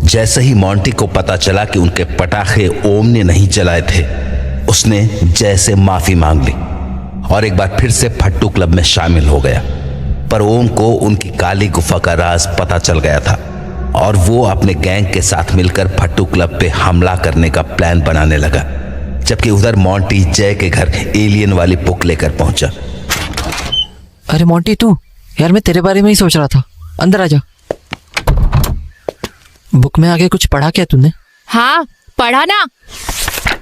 जैसे ही मोंटी को पता चला कि उनके पटाखे ओम ने नहीं जलाए थे, उसने जय से माफी मांग ली और एक बार फिर से फट्टू क्लब में शामिल हो गया। पर ओम को उनकी काली गुफा का राज पता चल गया था और वो अपने गैंग के साथ मिलकर फट्टू क्लब पे हमला करने का प्लान बनाने लगा। जबकि उधर मोंटी जय के घर एलियन वाली बुक लेकर पहुंचा। अरे मोंटी, तू यार, मैं तेरे बारे में ही सोच रहा था। अंदर आ जा। बुक में आगे कुछ पढ़ा क्या तूने? हाँ पढ़ा ना,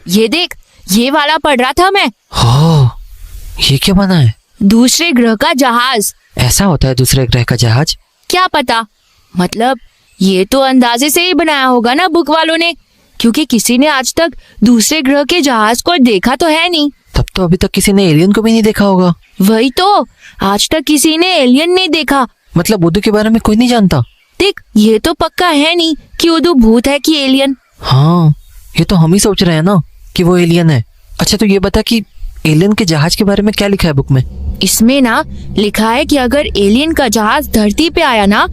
ये देख, ये वाला पढ़ रहा था मैं। हो, ये क्या बना है? दूसरे ग्रह का जहाज। ऐसा होता है दूसरे ग्रह का जहाज? क्या पता, मतलब ये तो अंदाजे से ही बनाया होगा ना बुक वालों ने, क्योंकि किसी ने आज तक दूसरे ग्रह के जहाज को देखा तो है नहीं। तब तो अभी तक किसी ने एलियन को भी नहीं देखा होगा। वही तो, आज तक किसी ने एलियन नहीं देखा। मतलब उदू के बारे में कोई नहीं जानता। देख, ये तो पक्का है नहीं कि उदू भूत है कि एलियन। हाँ, ये तो हम ही सोच रहे हैं ना कि वो एलियन है। अच्छा, तो ये बता कि एलियन के जहाज के बारे में क्या लिखा है बुक में? इसमें ना लिखा है कि अगर एलियन का जहाज धरती पे आया ना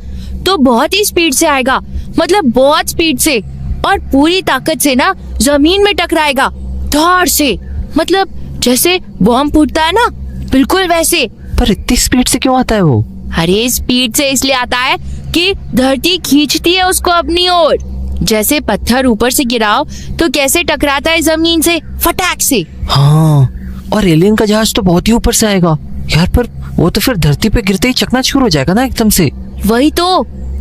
तो बहुत ही स्पीड से आएगा, मतलब बहुत स्पीड से, और पूरी ताकत से ना जमीन में टकराएगा, धड़ से, मतलब जैसे बॉम्ब फूटता है ना, बिल्कुल वैसे। पर इतनी स्पीड से क्यों आता है वो? अरे स्पीड से इसलिए आता है कि धरती खींचती है उसको अपनी ओर। जैसे पत्थर ऊपर से गिराओ तो कैसे टकराता है जमीन से, फटाक से। हाँ, और एलियन का जहाज तो बहुत ही ऊपर से आएगा यार, पर वो तो फिर धरती पे गिरते ही चकनाचूर हो जाएगा ना एकदम से। वही तो,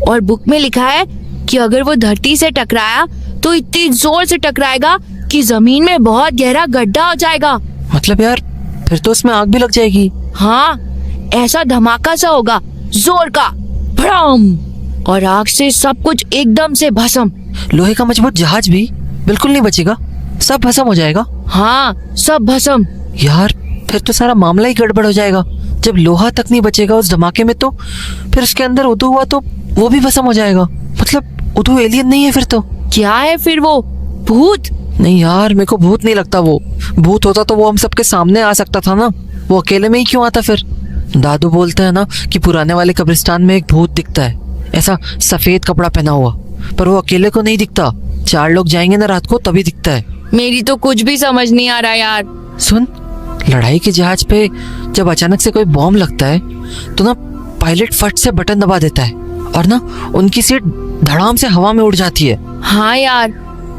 और बुक में लिखा है कि अगर वो धरती से टकराया तो इतनी जोर से टकराएगा कि जमीन में बहुत गहरा गड्ढा हो जाएगा। मतलब यार, फिर तो उसमें आग भी लग जाएगी। हाँ, ऐसा धमाका सा होगा, जोर का, भड़ाम, और आग से सब कुछ एकदम से भस्म। लोहे का मजबूत जहाज भी बिल्कुल नहीं बचेगा, सब भस्म हो जाएगा। हाँ, सब भस्म। यार, फिर तो सारा मामला ही गड़बड़ हो जाएगा। जब लोहा तक नहीं बचेगा उस धमाके में, तो फिर उसके अंदर उदू हुआ तो वो भी भस्म हो जाएगा। मतलब उदू एलियन नहीं है फिर तो। क्या है फिर वो? भूत? नहीं यार, मेरे को भूत नहीं लगता। वो भूत होता तो वो हम सबके सामने आ सकता था ना, वो अकेले में ही क्यों आता फिर? दादू बोलते हैं ना कि पुराने वाले कब्रिस्तान में एक भूत दिखता है, ऐसा सफेद कपड़ा पहना हुआ, पर वो अकेले को नहीं दिखता, 4 लोग जाएंगे ना रात को तभी दिखता है। मेरी तो कुछ भी समझ नहीं आ रहा यार। सुन, लड़ाई के जहाज पे जब अचानक से कोई बॉम्ब लगता है तो ना पायलट फट से बटन दबा देता है और ना उनकी सीट धड़ाम से हवा में उड़ जाती है। हाँ यार,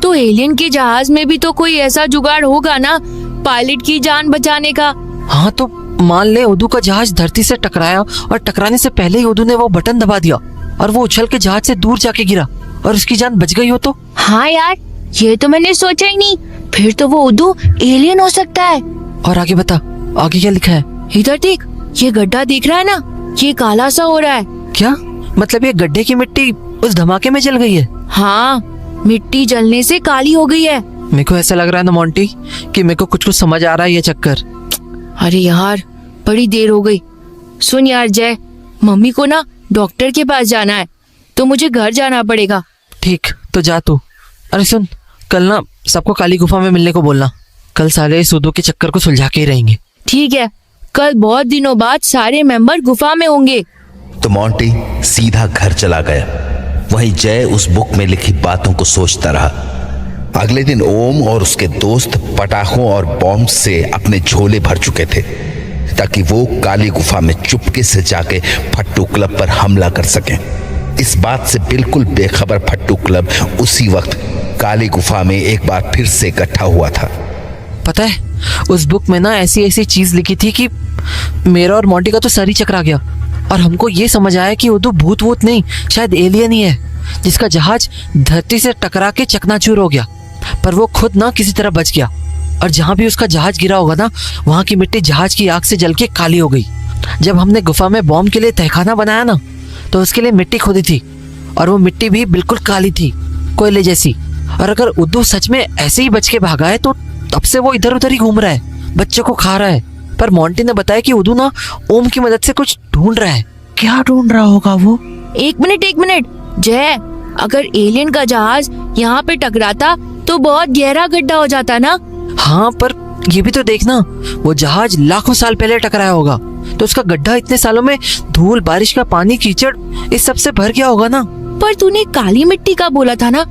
तो एलियन के जहाज में भी तो कोई ऐसा जुगाड़ होगा ना पायलट की जान बचाने का। हाँ, तो मान ले उदू का जहाज धरती से टकराया और टकराने से पहले ही उदू ने वो बटन दबा दिया और वो उछल के जहाज से दूर जाके गिरा और उसकी जान बच गई हो तो? हाँ यार, ये तो मैंने सोचा ही नहीं। फिर तो वो उदू एलियन हो सकता है। और आगे बता, आगे क्या लिखा है? इधर देख, ये गड्ढा दिख रहा है ना, ये काला सा हो रहा है। क्या मतलब? ये गड्ढे की मिट्टी उस धमाके में जल गई है? हाँ, मिट्टी जलने से काली हो गई है। मेरे को ऐसा लग रहा है ना मोंटी कि मेरे को कुछ समझ आ रहा है ये चक्कर। अरे यार, बड़ी देर हो गई। सुन यार जय, मम्मी को ना डॉक्टर के पास जाना है, तो मुझे घर जाना पड़ेगा। ठीक, तो जा तू। अरे सुन, कल ना सबको काली गुफा में मिलने को बोलना। कल सारे सूदों के चक्कर को सुलझा के ही रहेंगे। ठीक है, कल बहुत दिनों बाद सारे मेंबर गुफा में होंगे। तो मोंटी सीधा घर चला गया। वहीं जय उस बुक में लिखी बातों को सोचता रहा। अगले दिन ओम और उसके दोस्त पटाखों और बॉम्ब से अपने झोले भर चुके थे ताकि वो काली गुफा में चुपके से जाके फट्टू क्लब पर हमला कर सकें। इस बात से बिल्कुल बेखबर फट्टू क्लब उसी वक्त काली गुफा में एक बार फिर से इकट्ठा हुआ था। पता है, उस बुक में ना ऐसी ऐसी चीज लिखी थी कि मेरा और मोंटी का तो सर ही चकरा गया और हमको ये समझ आया कि वो तो भूत वूत नहीं, शायद एलियन ही है जिसका जहाज धरती से टकरा के चकनाचूर हो गया। पर वो खुद ना किसी तरह बच गया और जहां भी उसका जहाज गिरा होगा ना, वहां की मिट्टी जहाज की आग से जल के काली हो गई। जब हमने गुफा में बॉम्ब के लिए तहखाना बनाया ना, तो उसके लिए मिट्टी खोदी थी और वो मिट्टी भी बिल्कुल काली थी, कोयले जैसी। और अगर उद्दू सच में ऐसे ही बच के भागा है तो तब से वो इधर उधर ही घूम रहा है, बच्चों को खा रहा है। पर मोंटी ने बताया कि उद्दू ना ओम की मदद से कुछ ढूंढ रहा है। क्या ढूंढ रहा होगा वो? एक मिनट जय, अगर एलियन का जहाज यहाँ पे टकराता तो बहुत गहरा गड्ढा हो जाता ना। हाँ, पर ये भी तो देखना, वो जहाज लाखों साल पहले टकराया होगा तो उसका गड्ढा इतने सालों में धूल, बारिश का पानी, कीचड़ इस सब से भर गया होगा ना। पर तूने काली मिट्टी का बोला था ना,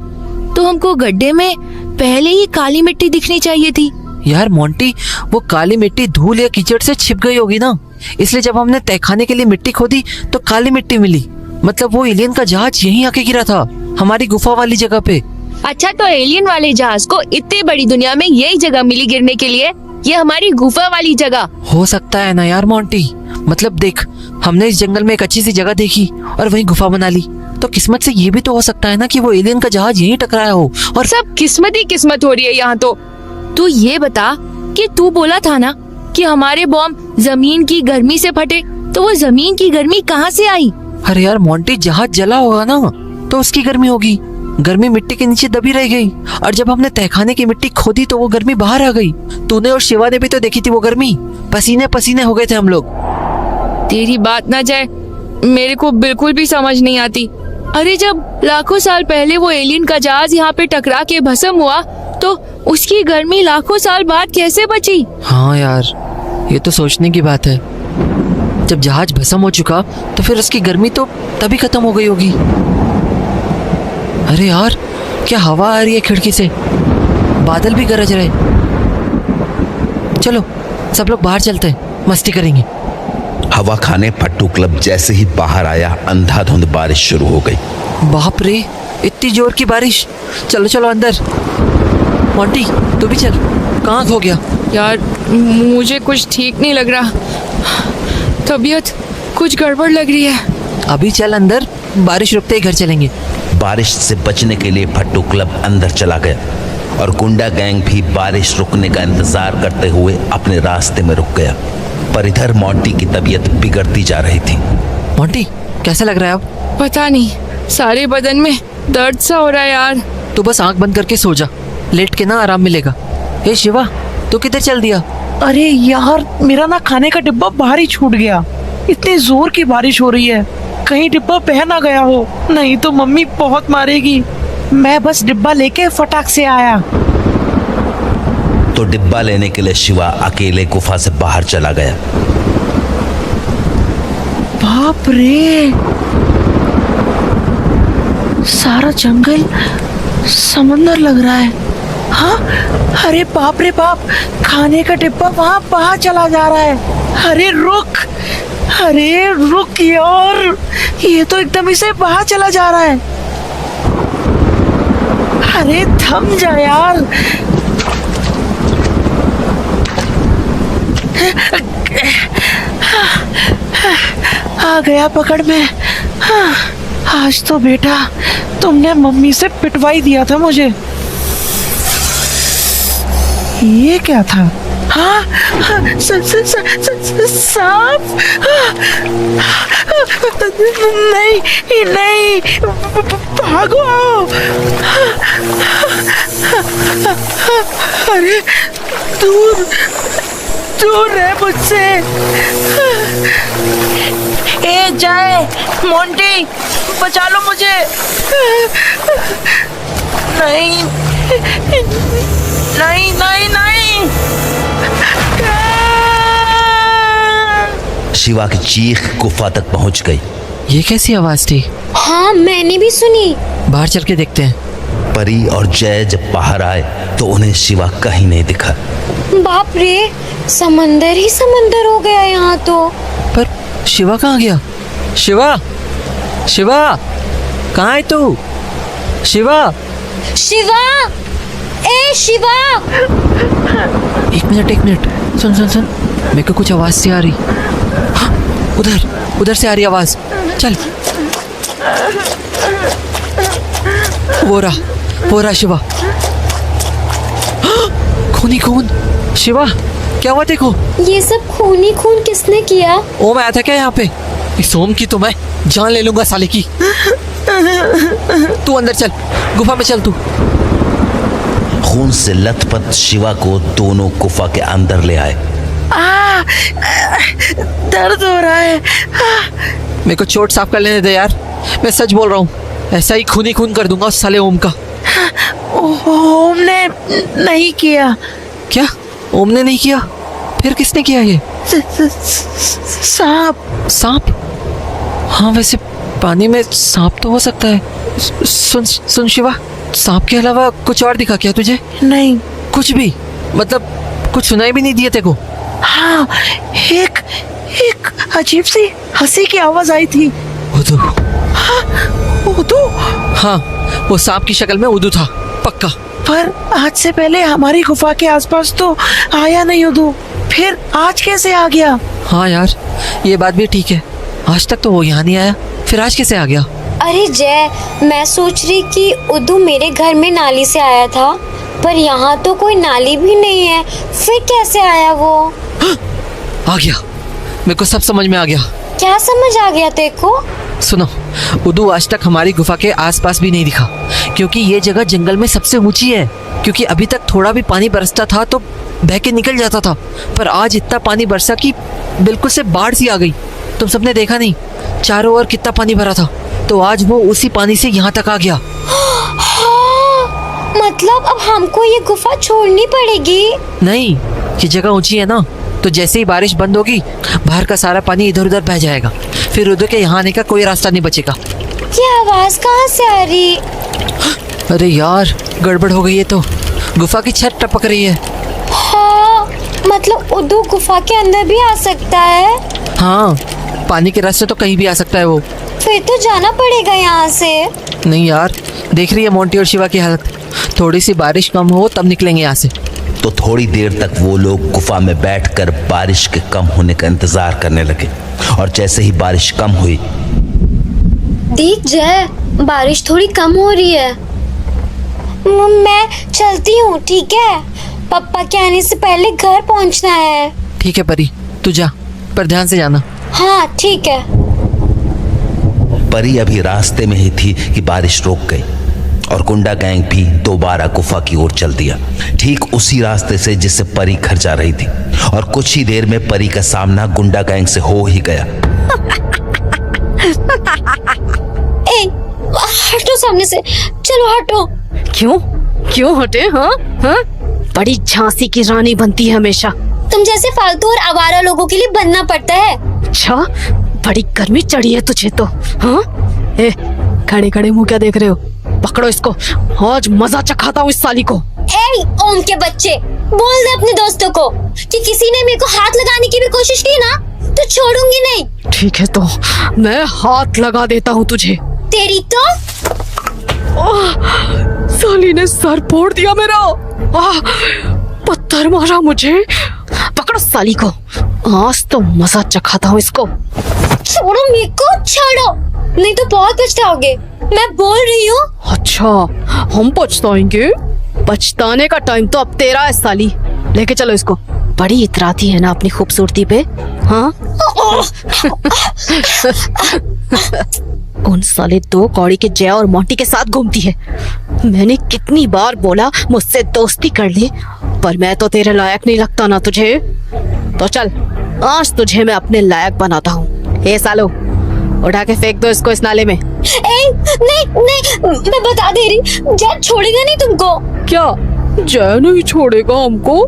तो हमको गड्ढे में पहले ही काली मिट्टी दिखनी चाहिए थी। यार मोंटी, वो काली मिट्टी धूल या कीचड़ से छिप गई होगी ना, इसलिए जब हमने तहखाने के लिए मिट्टी खोदी तो काली मिट्टी मिली। मतलब वो एलियन का जहाज यहीं आके गिरा था, हमारी गुफा वाली जगह पे। अच्छा, तो एलियन वाले जहाज को इतनी बड़ी दुनिया में यही जगह मिली गिरने के लिए, ये हमारी गुफा वाली जगह हो सकता है ना यार मोंटी। मतलब देख, हमने इस जंगल में एक अच्छी सी जगह देखी और वहीं गुफा बना ली, तो किस्मत से ये भी तो हो सकता है ना कि वो एलियन का जहाज यहीं टकराया हो। और सब किस्मत ही किस्मत हो रही है यहाँ तो। तू ये बता कि तू बोला था ना कि हमारे बॉम्ब जमीन की गर्मी से फटे, तो वो जमीन की गर्मी कहाँ से आई? अरे यार मोंटी, जहाज जला होगा ना, तो उसकी गर्मी होगी। गर्मी मिट्टी के नीचे दबी रह गई, और जब हमने तहखाने की मिट्टी खोदी तो वो गर्मी बाहर आ गई। तूने और शिवा ने भी तो देखी थी वो गर्मी, पसीने पसीने हो गए थे हम लोग। तेरी बात ना जाए, मेरे को बिल्कुल भी समझ नहीं आती। अरे जब लाखों साल पहले वो एलियन का जहाज यहाँ पे टकरा के भस्म हुआ, तो उसकी गर्मी लाखों साल बाद कैसे बची? हाँ यार, ये तो सोचने की बात है। जब जहाज भस्म हो चुका तो फिर उसकी गर्मी तो तभी खत्म हो गई होगी। अरे यार, क्या हवा आ रही है खिड़की से, बादल भी गरज रहे। चलो सब लोग बाहर चलते हैं, मस्ती करेंगे। हवा खाने फट्टू क्लब जैसे ही बाहर आया, अंधाधुंध बारिश शुरू हो गई। बाप रे, इतनी जोर की बारिश। चलो चलो अंदर। मोंटी तू भी चल, कहाँ खो गया? यार मुझे कुछ ठीक नहीं लग रहा, तबीयत कुछ गड़बड़ लग रही है। अभी चल अंदर, बारिश रुकते ही घर चलेंगे। बारिश से बचने के लिए फट्टू क्लब अंदर चला गया और गुंडा गैंग भी बारिश रुकने का इंतजार करते हुए अपने रास्ते में रुक गया। पर इधर मोंटी की तबीयत बिगड़ती जा रही थी। मोंटी कैसा लग रहा है अब? पता नहीं, सारे बदन में दर्द सा हो रहा है यार। तू बस आंख बंद करके सो जा, लेट के ना आराम मिलेगा। ए शिवा, तू किधर चल दिया? अरे यार, मेरा ना खाने का डिब्बा बाहर ही छूट गया। इतनी जोर की बारिश हो रही है, कहीं डिब्बा बह ना गया हो, नहीं तो मम्मी बहुत मारेगी। मैं बस डिब्बा लेके फटाक से आया। तो डिब्बा लेने के लिए शिवा अकेले गुफा से बाहर चला गया। बाप रे, सारा जंगल समंदर लग रहा है। हाँ, अरे बाप रे बाप, खाने का डिब्बा वहाँ बाहर चला जा रहा है। अरे रुक यार, ये तो एकदम ही से बाहर चला जा रहा है। अरे थम जा यार। आ गया पकड़ में। आज तो बेटा तुमने मम्मी से पिटवाई दिया था मुझे। ये क्या था? हाँ, सांप। नहीं, भागो। अरे दूर रह मुझसे। ए जय, मोंटी बचा लो मुझे। नहीं। शिवा की चीख गुफा तक पहुंच गई। ये कैसी आवाज थी? हाँ, मैंने भी सुनी। बाहर चल के देखते हैं। परी और जय जब बाहर आए तो उन्हें शिवा कहीं नहीं दिखा। बाप रे, समंदर ही समंदर हो गया यहाँ तो। पर शिवा कहाँ गया? शिवा कहाँ है तू? शिवा। ए शिवा। एक मिनट, सुन, मेरे को कुछ आवाज सी आ रही। हाँ, उधर से आ रही आवाज। चल। वो रहा शिवा। हाँ, खून। शिवा क्या हुआ? देखो, ये सब खून ही खून किसने किया? ओम आया था क्या यहाँ पे? इस ओम की तो मैं जान ले लूंगा साले की। तू अंदर चल, गुफा में चल तू। खून से लथपथ शिवा को दोनों गुफा के अंदर ले आए। दर्द हो रहा है। मेरे को चोट साफ कर लेने दे यार, मैं सच बोल रहा हूँ। ऐसा ही खून कर दूंगा उस साले ओम का। ओम ने नहीं किया। क्या? ओम ने नहीं किया? फिर किसने किया ये? सांप। हाँ, वैसे पानी में सांप तो हो सकता है। सुन सुन शिवा, सांप के अलावा कुछ और दिखा क्या तुझे? नहीं। कुछ भी? मतलब कुछ सुनाई भी नहीं दिया तेरे को? हाँ, एक एक अजीब सी हंसी की आवाज आई थी। उदू। उदू? हाँ, वो सांप की शक्ल में उदू था, पक्का। पर आज से पहले हमारी गुफा के आसपास तो आया नहीं उदू, फिर आज कैसे आ गया? हाँ यार, ये बात भी ठीक है। आज तक तो वो यहाँ नहीं आया, फिर आज कैसे आ गया? अरे जय, मैं सोच रही कि उदू मेरे घर में नाली से आया था, पर यहाँ तो कोई नाली भी नहीं है, फिर कैसे आया वो? आ गया, मेरे को सब समझ में आ गया। क्या समझ आ गया तेरे को? सुनो, उदू आज तक हमारी गुफा के आसपास भी नहीं दिखा, क्योंकि ये जगह जंगल में सबसे ऊंची है। क्योंकि अभी तक थोड़ा भी पानी बरसता था तो बह के निकल जाता था, पर आज इतना पानी बरसा कि बिल्कुल से बाढ़ सी आ गई। तुम सबने देखा नहीं, चारों ओर कितना पानी भरा था, तो आज वो उसी पानी से यहाँ तक आ गया। हाँ, मतलब अब हमको ये गुफा छोड़नी पड़ेगी? नहीं, ये जगह ऊंची है ना, तो जैसे ही बारिश बंद होगी बाहर का सारा पानी इधर उधर बह जाएगा, फिर उधर के यहाँ आने का कोई रास्ता नहीं बचेगा। ये आवाज कहाँ से आ रही? अरे यार, गड़बड़ हो गई है, तो गुफा की छत टपक रही है। हाँ, मतलब उदू गुफा के अंदर भी आ सकता है? हाँ, पानी के रास्ते तो कहीं भी आ सकता है वो। फिर तो जाना पड़ेगा यहाँ से। नहीं यार, देख रही है मोंटी और शिवा की हालत, थोड़ी सी बारिश कम हो तब निकलेंगे यहाँ से। तो थोड़ी देर तक वो लोग गुफा में बैठकर बारिश के कम होने का इंतजार करने लगे। और जैसे ही बारिश कम हुई, देख जय, बारिश थोड़ी कम हो रही है। मैं चलती हूँ, ठीक है? पापा के आने से पहले घर पहुँचना है। ठीक है परी, तू जा, पर ध्यान से जाना। हाँ ठीक है। परी अभी रास्ते में ही थी कि बारिश रुक गई और गुंडा गैंग भी दोबारा गुफा की ओर चल दिया, ठीक उसी रास्ते से जिससे परी घर जा रही थी। और कुछ ही देर में परी का सामना गुंडा गैंग से हो ही गया। ए, हटो सामने से, चलो हटो। क्यों हटे? हाँ, बड़ी झांसी की रानी बनती है हमेशा। तुम जैसे फालतू और आवारा लोगों के लिए बनना पड़ता है। अच्छा, बड़ी गर्मी चढ़ी है तुझे तो। हाँ, ए, खड़े खड़े मुंह क्या देख रहे हो? पकड़ो इसको, आज मजा चखाता हूँ इस साली को। ए ओम के बच्चे, बोल दे अपने दोस्तों को कि किसी ने मेरे को हाथ लगाने की भी कोशिश की ना तो छोड़ूंगी नहीं। ठीक है, तो मैं हाथ लगा देता हूँ तुझे। तेरी तो साली ने सर फोड़ दिया मेरा। पत्थर मारा मुझे। पकड़ो साली को, आज तो मजा चखाता हूँ इसको। छोड़ो मेरे को, छोड़ो, नहीं तो बहुत पछताओगे। मैं बोल रही हूँ। अच्छा, हम पछताएंगे? पछताने का टाइम तो अब तेरा है साली। लेके चलो इसको। बड़ी इतराती है ना अपनी खूबसूरती पे। हाँ उन साले दो कौड़ी के जय और मोंटी के साथ घूमती है। मैंने कितनी बार बोला मुझसे दोस्ती कर ले, पर मैं तो तेरे लायक नहीं लगता ना तुझे। तो चल, आज तुझे मैं अपने लायक बनाता हूँ। ए सालो, उठा के फेंक दो इसको इस नाले में। नहीं, मैं बता दे रही, जय छोड़ेगा नहीं तुमको। क्या जय नहीं छोड़ेगा हमको?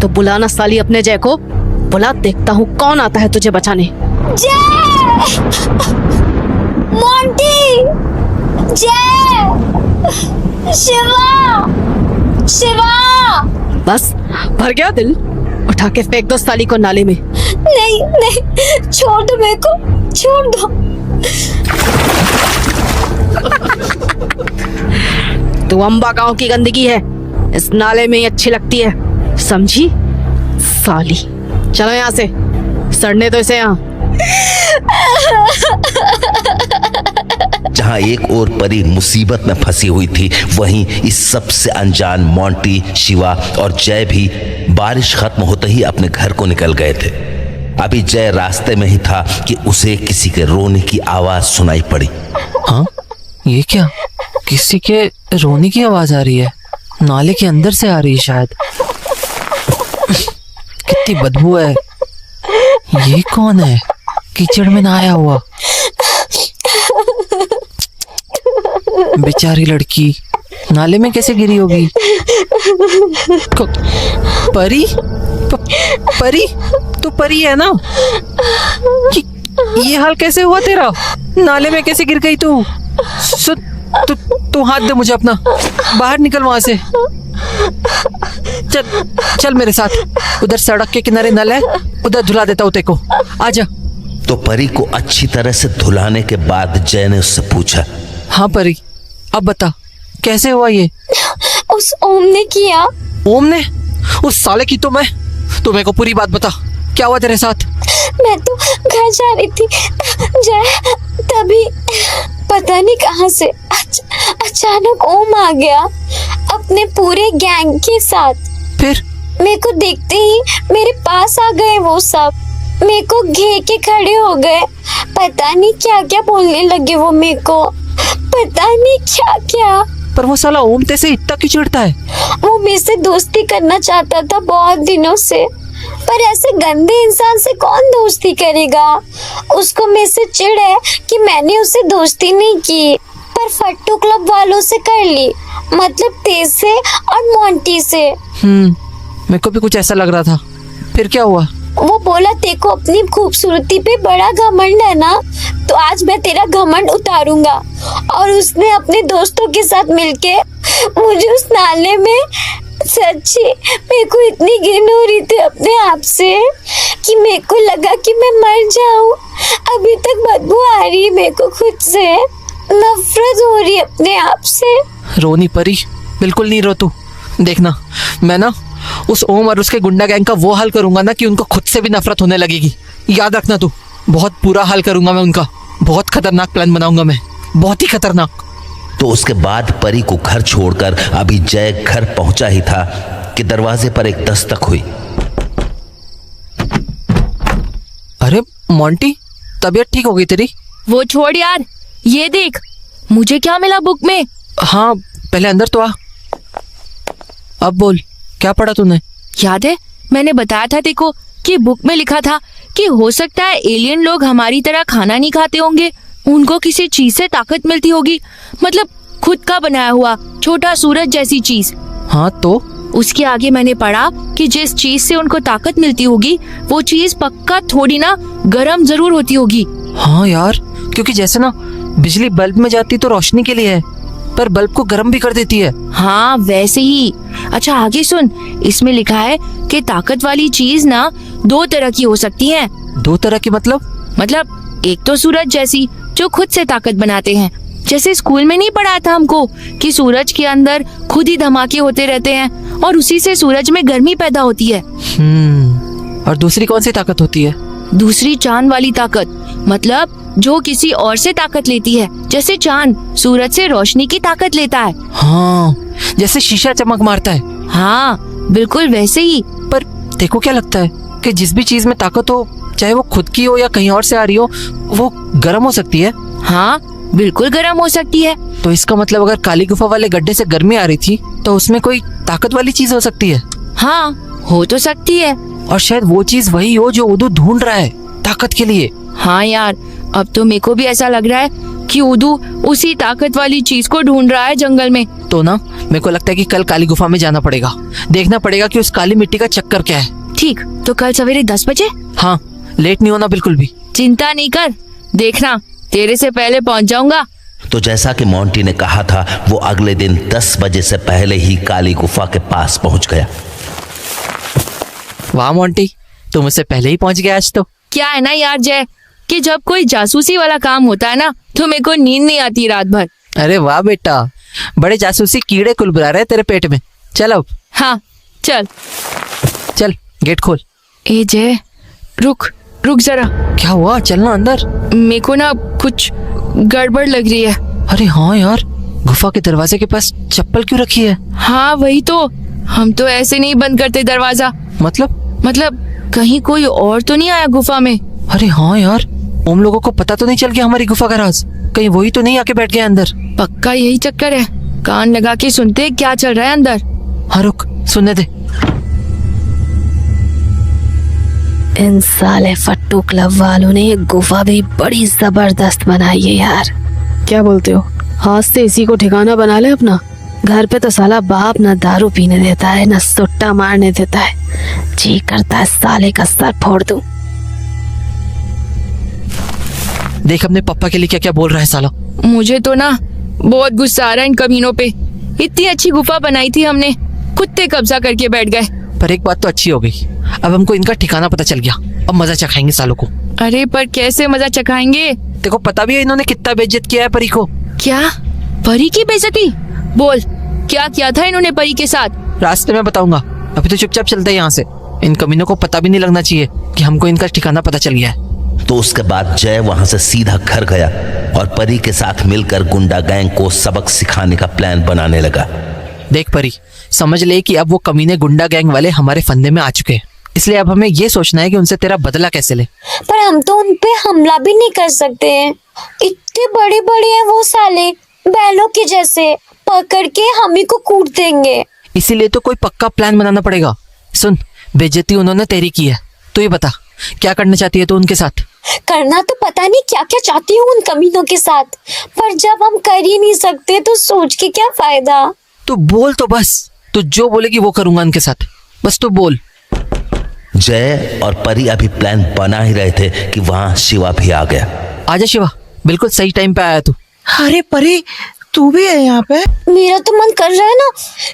तो बुलाना साली अपने जय को, बुला, देखता हूँ कौन आता है तुझे बचाने। जय, मोंटी, जय, शिवा, शिवा। बस भर गया दिल, उठा के फेंक दो साली को नाले में। नहीं, छोड़ दो मेरे को, छोड़ दो। तू अम्बा गांव की गंदगी है, इस नाले में ही अच्छी लगती है, समझी साली? चलो यहाँ से, सड़ने दो इसे यहाँ। जहां एक और परी मुसीबत में फंसी हुई थी, वहीं इस सबसे अनजान मोंटी, शिवा और जय भी बारिश खत्म होते ही अपने घर को निकल गए थे। अभी जय रास्ते में ही था कि उसे किसी के रोने की आवाज सुनाई पड़ी। हाँ, ये क्या? किसी के रोने की आवाज आ रही है, नाले के अंदर से आ रही है शायद। कितनी बदबू है। ये कौन है कीचड़ में नहाया हुआ? बेचारी लड़की नाले में कैसे गिरी होगी? परी? परी? तू परी है ना? ये हाल कैसे हुआ तेरा? नाले में कैसे गिर गई तू? सुन, तू हाथ दे मुझे अपना, बाहर निकल वहां से। चल चल मेरे साथ, उधर सड़क के किनारे नल है, उधर धुला देता हूँ तेरे को, आजा। तो परी को अच्छी तरह से धुलाने के बाद जय ने उससे पूछा, हाँ परी, अब बता कैसे हुआ ये? उस ओम ने किया। ओम ने? उस साले की तो मेरे को पूरी बात बता, क्या हुआ तेरे साथ? मैं तो घर जा रही थी जय, तभी पता नहीं कहां से अचानक ओम आ गया अपने पूरे गैंग के साथ। फिर? मेरे को देखते ही मेरे पास आ गए वो सब, मेरे को घेर के खड़े हो गए। पता नहीं क्या क्या बोलने लगे वो मेरे को, पता नहीं क्या क्या। पर वो साला ओम तेरे से इतना क्यों चिढ़ता है? वो मेरे से दोस्ती करना चाहता था बहुत दिनों से, पर ऐसे गंदे इंसान से कौन दोस्ती करेगा। उसको मेरे से चिढ़ है कि मैंने उससे दोस्ती नहीं की, पर फट्टू क्लब वालों से कर ली, मतलब तेज से और मोंटी से। मेरे को भी कुछ ऐसा लग रहा था। फिर क्या हुआ? वो बोला तेको अपनी खूबसूरती पे बड़ा घमंड है ना, तो आज मैं तेरा घमंड उतारूंगा। और उसने अपने दोस्तों के साथ मिलके मुझे उस नाले में, सच्ची मेरे को इतनी घिन हो रही थी अपने आप से कि मेरे को लगा कि मैं मर जाऊं। अभी तक बदबू आ रही है मेरे को, खुद से नफरत हो रही है अपने आप से। रोनी परी, बिल्कुल नहीं रो तू। देखना, मैं ना उस ओम और उसके गुंडा गैंग का वो हाल करूंगा ना कि उनको खुद से भी नफरत होने लगेगी। याद रखना तू, बहुत बुरा हाल करूंगा मैं उनका। बहुत खतरनाक प्लान बनाऊंगा मैं, बहुत ही खतरनाक। तो उसके बाद परी को घर छोड़कर अभी जय घर पहुंचा ही था कि दरवाजे पर एक दस्तक हुई। अरे मोंटी, तबीयत ठीक हो गई तेरी? वो छोड़ यार, ये देख मुझे क्या मिला बुक में। हाँ, पहले अंदर तो आ। अब बोल, क्या पढ़ा तूने? याद है मैंने बताया था देखो कि बुक में लिखा था कि हो सकता है एलियन लोग हमारी तरह खाना नहीं खाते होंगे, उनको किसी चीज से ताकत मिलती होगी, मतलब खुद का बनाया हुआ छोटा सूरज जैसी चीज। हाँ तो? उसके आगे मैंने पढ़ा कि जिस चीज से उनको ताकत मिलती होगी वो चीज पक्का थोड़ी ना गरम जरूर होती होगी। हाँ यार, क्योंकि जैसे ना बिजली बल्ब में जाती तो रोशनी के लिए है, पर बल्ब को गर्म भी कर देती है। हाँ वैसे ही। अच्छा आगे सुन, इसमें लिखा है कि ताकत वाली चीज ना दो तरह की हो सकती है। दो तरह की मतलब? मतलब एक तो सूरज जैसी जो खुद से ताकत बनाते हैं, जैसे स्कूल में नहीं पढ़ा था हमको कि सूरज के अंदर खुद ही धमाके होते रहते हैं और उसी से सूरज में गर्मी पैदा होती है। और दूसरी कौन सी ताकत होती है? दूसरी चांद वाली ताकत, मतलब जो किसी और से ताकत लेती है, जैसे चांद सूरज से रोशनी की ताकत लेता है। हाँ, जैसे शीशा चमक मारता है। हाँ बिल्कुल वैसे ही। पर देखो क्या लगता है कि जिस भी चीज में ताकत हो, चाहे वो खुद की हो या कहीं और से आ रही हो, वो गर्म हो सकती है। हाँ बिल्कुल गर्म हो सकती है। तो इसका मतलब अगर काली गुफा वाले गड्ढे से गर्मी आ रही थी तो उसमें कोई ताकत वाली चीज हो सकती है। हाँ हो तो सकती है। और शायद वो चीज वही हो जो उदू ढूंढ रहा है ताकत के लिए। हाँ यार, अब तो मेरे को भी ऐसा लग रहा है कि उदू उसी ताकत वाली चीज को ढूंढ रहा है जंगल में। तो ना मेरे को लगता है कि कल काली गुफा में जाना पड़ेगा, देखना पड़ेगा कि उस काली मिट्टी का चक्कर क्या है। ठीक, तो कल सवेरे 10 बजे? हाँ, लेट नहीं होना बिल्कुल भी। चिंता नहीं कर, देखना तेरे से पहले पहुंच जाऊंगा। तो जैसा कि मोंटी ने कहा था, वो अगले दिन 10 बजे से पहले ही काली गुफा के पास पहुंच गया। वाह मोंटी, तुम मुझसे पहले ही पहुंच गया आज तो। क्या है ना यार जय, कि जब कोई जासूसी वाला काम होता है ना तो मेरे को नींद नहीं आती रात भर। अरे वाह बेटा, बड़े जासूसी कीड़े कुलबुला रहे तेरे पेट में। चल अब। हाँ चल चल, गेट खोल। ए जय, रुक रुक जरा। क्या हुआ? चलना अंदर। मेरे को ना कुछ गड़बड़ लग रही है। अरे हाँ यार, गुफा के दरवाजे के पास चप्पल क्यों रखी है? हाँ वही तो, हम तो ऐसे नहीं बंद करते दरवाजा। मतलब कहीं कोई और तो नहीं आया गुफा में? अरे हाँ यार, ओम लोगों को पता तो नहीं चल गया हमारी गुफा का राज? कहीं वही तो नहीं आके बैठ गया अंदर? पक्का यही चक्कर है। कान लगा के सुनते क्या चल रहा है अंदर। हाँ रुक, सुनने दे। इन साले फट्टू क्लब वालों ने ये गुफा भी बड़ी जबरदस्त बनाई है यार। क्या बोलते हो? हाथ से इसी को ठिकाना बना ले अपना। घर पे तो साला बाप ना दारू पीने देता है ना सुट्टा मारने देता है। जी करता है साले का सर फोड़ दूं। देख अपने पापा के लिए क्या क्या बोल रहा है साला। मुझे तो ना बहुत गुस्सा आ रहा है इन कमीनों पे। इतनी अच्छी गुफा बनाई थी हमने, कुत्ते कब्जा करके बैठ गए। पर एक बात तो अच्छी हो गई, अब हमको इनका ठिकाना पता चल गया। अब मजा चखाएंगे सालों को। अरे पर कैसे मजा चखाएंगे? देखो पता भी है इन्होंने कितना बेइज्जत किया है परी को। क्या? परी की बेइज्जती? बोल, क्या किया था इन्होंने परी के साथ? रास्ते में बताऊंगा, अभी तो चुपचाप चलते हैं यहाँ से। इन कमीनों को पता भी नहीं लगना चाहिए कि हमको इनका ठिकाना पता चल गया है। तो उसके बाद जय वहां से सीधा घर गया और परी के साथ मिलकर गुंडा गैंग को सबक सिखाने का प्लान बनाने लगा। देख परी, समझ ले कि अब वो कमीने गुंडा गैंग वाले हमारे फंदे में आ चुके हैं, इसलिए अब हमें ये सोचना है कि उनसे तेरा बदला कैसे ले। पर हम तो उन पे हमला भी नहीं कर सकते हैं। इतने बड़े बड़े हैं वो साले, बैलों के जैसे, पकड़ के हम ही को कूट देंगे। इसीलिए तो कोई पक्का प्लान बनाना पड़ेगा। सुन, बेइज्जती उन्होंने तेरी की है, तू ही बता क्या करना चाहती है तू उनके साथ? करना तो पता नहीं क्या क्या चाहती हूँ उन कमीनों के साथ, पर जब हम कर ही नहीं सकते तो सोच के क्या फायदा। तू बोल तो बस, तू जो बोलेगी वो करूंगा उनके साथ, बस तू बोल। जय और परी अभी प्लान बना ही रहे थे कि वहां शिवा भी आ गया। आजा शिवा, बिल्कुल सही टाइम पे आया तू। अरे परी, तू भी है यहाँ पे? मेरा तो मन कर रहा है ना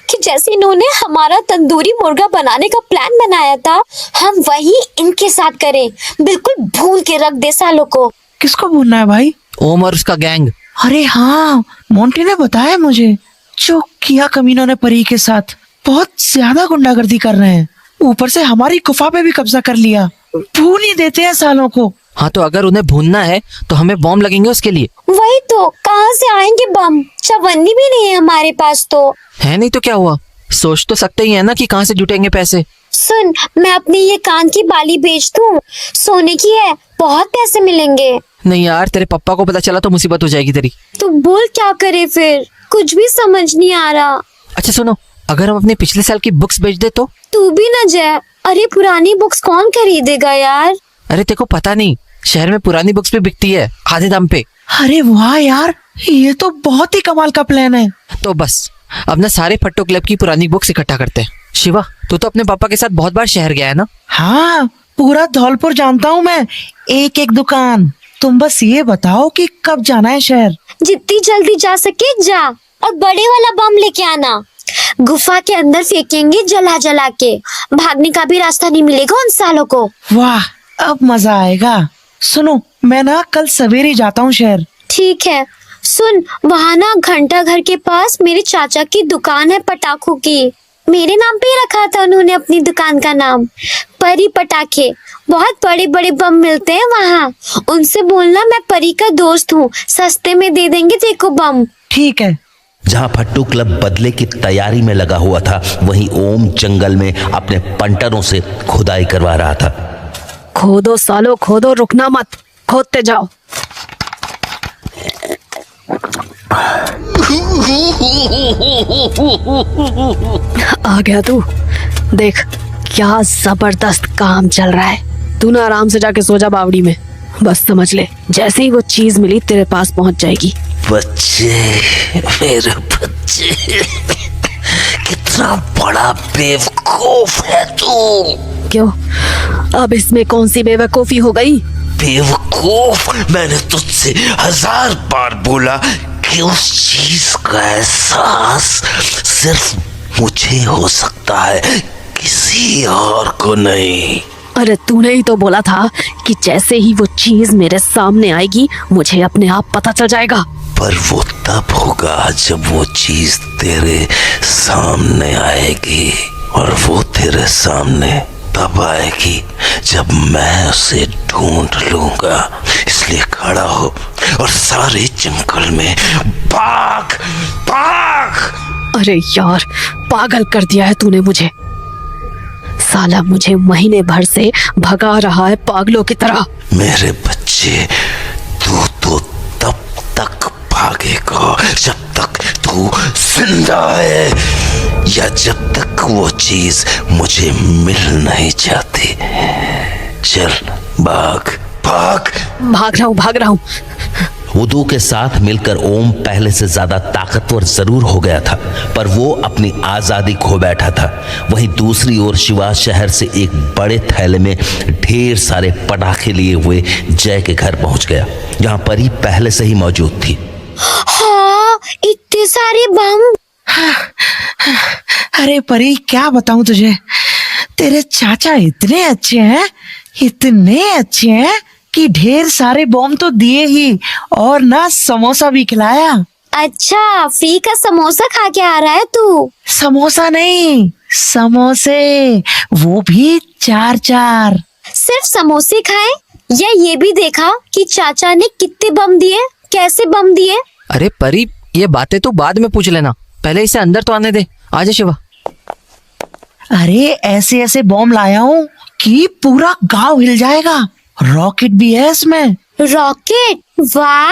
कि जैसे इन्होंने हमारा तंदूरी मुर्गा बनाने का प्लान बनाया था, हम वही इनके साथ करें, बिल्कुल भूल के रख दे सालों को। किसको भूलना है भाई? ओम और उसका गैंग। अरे हाँ, मोंटी ने बताया मुझे, जो किया कमीनों ने परी के साथ। बहुत ज्यादा गुंडागर्दी कर रहे हैं, ऊपर से हमारी गुफा पे भी कब्जा कर लिया। भूल ही देते हैं सालों को। हाँ तो अगर उन्हें भूनना है तो हमें बॉम्ब लगेंगे उसके लिए। वही तो, कहाँ से आएंगे बम? चवन्नी भी नहीं है हमारे पास तो। है नहीं तो क्या हुआ, सोच तो सकते ही है ना कि कहाँ से जुटेंगे पैसे। सुन, मैं अपनी ये कान की बाली बेच दूं, सोने की है, बहुत पैसे मिलेंगे। नहीं यार, तेरे पापा को पता चला तो मुसीबत हो जाएगी तेरी। तो बोल क्या करे फिर, कुछ भी समझ नहीं आ रहा। अच्छा सुनो, अगर हम अपने पिछले साल की बुक्स बेच दे तो? तू भी न जाए। अरे पुरानी बुक्स कौन खरीदेगा यार। अरे तेको पता नहीं, शहर में पुरानी बुक्स भी बिकती है आधे दाम पे। अरे वाह यार, ये तो बहुत ही कमाल का प्लान है। तो बस अब ना सारे फट्टो क्लब की पुरानी बुक्स इकट्ठा करते हैं। शिवा, तू तो अपने पापा के साथ बहुत बार शहर गया है ना? हाँ, पूरा धौलपुर जानता हूँ मैं, एक एक दुकान। तुम बस ये बताओ कि कब जाना है शहर। जितनी जल्दी जा सके जा, और बड़े वाला बम लेके आना। गुफा के अंदर फेंकेंगे जला जला के, भागने का भी रास्ता नहीं मिलेगा उन सालों को। वाह, अब मजा आएगा। सुनो, मैं ना कल सवेरे जाता हूँ शहर। ठीक है। सुन, वहाँ ना घंटा घर के पास मेरे चाचा की दुकान है पटाखों की। मेरे नाम पे ही रखा था उन्होंने अपनी दुकान का नाम, परी पटाखे। बहुत बड़े बड़े बम मिलते हैं वहाँ। उनसे बोलना मैं परी का दोस्त हूँ, सस्ते में दे देंगे देखो बम। ठीक है। जहां फट्टू क्लब बदले की तैयारी में लगा हुआ था, वहीं ओम जंगल में अपने पंटरों से खुदाई करवा रहा था। खोदो सालो खोदो, रुकना मत, खोदते जाओ। आ गया तू? देख क्या जबरदस्त काम चल रहा है। तू ना आराम से जाके सो जा बावड़ी में। बस समझ ले, जैसे ही वो चीज मिली तेरे पास पहुंच जाएगी। बच्चे, मेरे बच्चे, कितना बड़ा बेवकूफ है तू। क्यों, अब इसमें कौन सी बेवकूफी हो गई? बेवकूफ, मैंने तुझसे 1000 बार बोला कि उस चीज का एहसास सिर्फ मुझे हो सकता है, किसी और को नहीं। अरे तूने ही तो बोला था कि जैसे ही वो चीज मेरे सामने आएगी मुझे अपने आप पता चल जाएगा। पर वो तब होगा जब वो चीज तेरे सामने आएगी, और वो तेरे सामने तब आएगी जब मैं उसे ढूंढ लूंगा। इसलिए खड़ा हो और सारे जंगल में भाग भाग। अरे यार, पागल कर दिया है तूने मुझे। साला मुझे महीने भर से भगा रहा है पागलों की तरह। मेरे बच्चे, तू तो तब तक भागेगा जब तक तू जिंदा है, या जब तक वो चीज मुझे मिल नहीं जाती। चल भाग भाग। भाग रहा हूँ वुदू के साथ मिलकर ओम पहले से ज्यादा ताकतवर जरूर हो गया था, पर वो अपनी आजादी खो बैठा था। वहीं दूसरी ओर शिवा शहर से एक बड़े थैले में ढेर सारे पटाखे लिए हुए जय के घर पहुंच गया, जहां परी पहले से ही मौजूद थी। हाँ, इतने सारे बम। अरे परी, क्या बताऊं तुझे, तेरे चाचा इतने अच्छे हैं कि ढेर सारे बम तो दिए ही, और ना समोसा भी खिलाया। अच्छा, फ्री का समोसा खा के आ रहा है तू? समोसा नहीं, समोसे, वो भी 4-4। सिर्फ समोसे खाए या ये भी देखा कि चाचा ने कितने बम दिए, कैसे बम दिए? अरे परी, ये बातें तो बाद में पूछ लेना, पहले इसे अंदर तो आने दे। आजा शिवा। अरे ऐसे ऐसे बम लाया हूँ कि पूरा गांव हिल जाएगा। रॉकेट भी है इसमें। रॉकेट? वाह!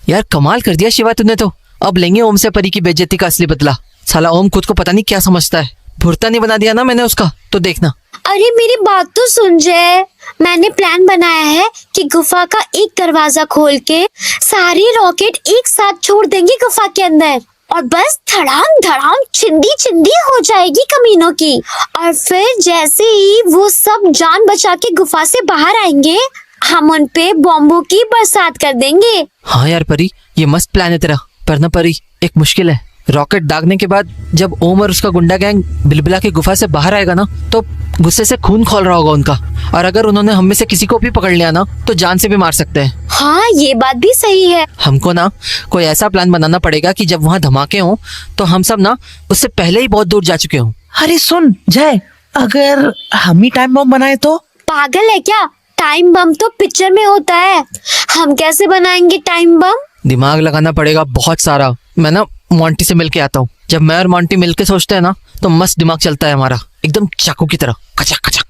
यार कमाल कर दिया शिवा तूने तो। अब लेंगे ओम से परी की बेइज्जती का असली बदला। साला ओम खुद को पता नहीं क्या समझता है, भुरता नहीं बना दिया ना मैंने उसका, तो देखना। अरे मेरी बात तो सुन जय, मैंने प्लान बनाया है कि गुफा का एक दरवाजा खोल के सारे रॉकेट एक साथ छोड़ देंगे गुफा के अंदर, और बस धड़ाम धड़ाम चिंदी चिंदी हो जाएगी कमीनों की। और फिर जैसे ही वो सब जान बचा के गुफा से बाहर आएंगे, हम उन पे बॉम्बों की बरसात कर देंगे। हाँ यार परी, ये मस्त प्लान है तेरा, पर ना परी एक मुश्किल है। रॉकेट दागने के बाद जब ओम और उसका गुंडा गैंग बिलबिला की गुफा से बाहर आएगा ना, तो गुस्से से खून खोल रहा होगा उनका, और अगर उन्होंने हम में से किसी को भी पकड़ लिया ना, तो जान से भी मार सकते हैं। हाँ, ये बात भी सही है। हमको ना कोई ऐसा प्लान बनाना पड़ेगा कि जब वहाँ धमाके हों तो हम सब ना उससे पहले ही बहुत दूर जा चुके हों। अरे सुन जय, अगर हम ही टाइम बम बनाए तो? पागल है क्या? टाइम बम तो पिक्चर में होता है, हम कैसे बनाएंगे टाइम बम? दिमाग लगाना पड़ेगा बहुत सारा। मैं ना मोंटी से मिलके आता हूँ। जब मैं और मोंटी मिलके सोचते हैं ना, तो मस्त दिमाग चलता है हमारा, एकदम चाकू की तरह, कचक कचक।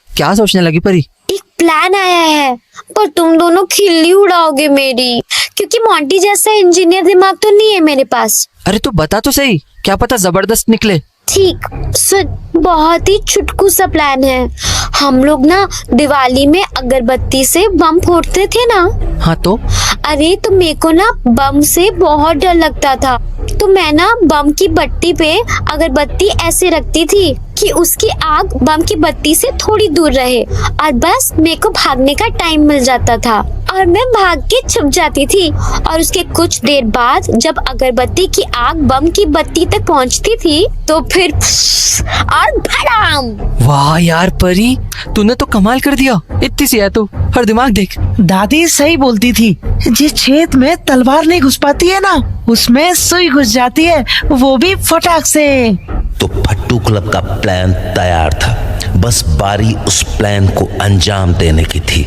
क्या सोचने लगी परी? एक प्लान आया है, पर तुम दोनों खिल्ली उड़ाओगे मेरी, क्योंकि मोंटी जैसा इंजीनियर दिमाग तो नहीं है मेरे पास। अरे तू बता तो सही, क्या पता जबरदस्त निकले। ठीक सुन, बहुत ही छुटकू सा प्लान है। हम लोग ना दिवाली में अगरबत्ती से बम फोड़ते थे ना। हाँ तो? अरे तो मेरे को ना बम से बहुत डर लगता था, तो मैं ना बम की बत्ती पे अगरबत्ती ऐसे रखती थी कि उसकी आग बम की बत्ती से थोड़ी दूर रहे, और बस मेरे को भागने का टाइम मिल जाता था, और मैं भाग के छुप जाती थी। और उसके कुछ देर बाद जब अगरबत्ती की आग बम की बत्ती तक पहुंचती थी, तो फिर और भड़ाम। वाह यार परी, तूने तो कमाल कर दिया। इतनी सी है तू, और दिमाग देख। दादी सही बोलती थी, जिस छेद में तलवार नहीं घुस पाती है ना, उसमें सुई घुस जाती है, वो भी फटाक से। तो फट्टू क्लब का प्लान तैयार था, बस बारी उस प्लान को अंजाम देने की थी।